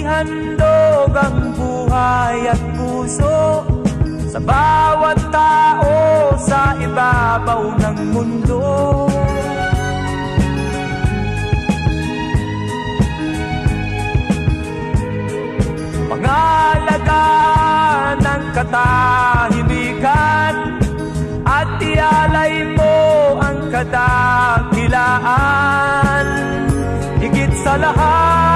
Handog ang buhay at puso sa bawat tao sa ibabaw ng mundo. Pangalagaan ng katahimikan at ialay mo ang kadakilaan. Higit sa lahat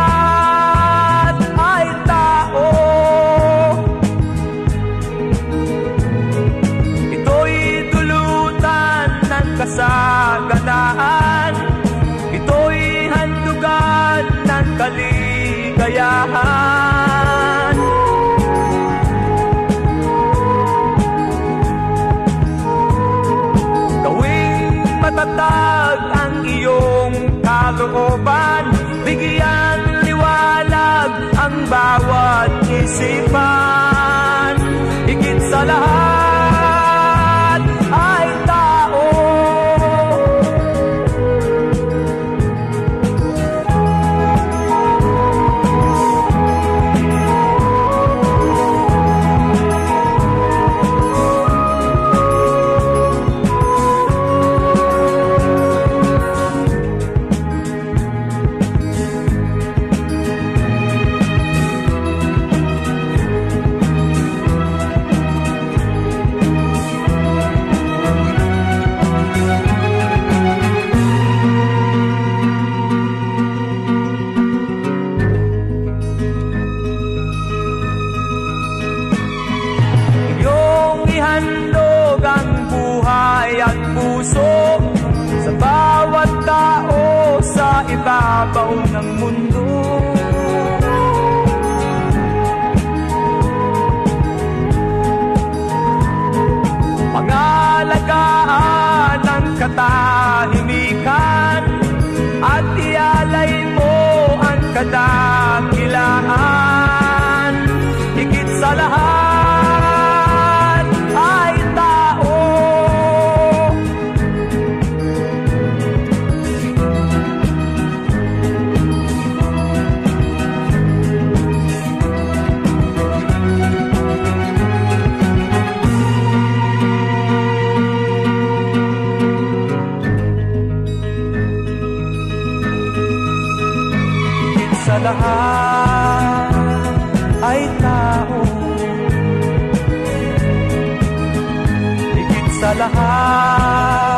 kasaganaan, ito'y handugan ng kaligayahan. Gawing matatag ang iyong kalooban, bigyan liwanag ang bawat isipan. Higit sa lahat ay tao. Sa bawat tao sa ibabaw ng mundo. Pangalagaan ang katahimikan at ialay mo ang kadakilaan. Higit sa lahat ay tao. Sa lahat ay tao, higit sa lahat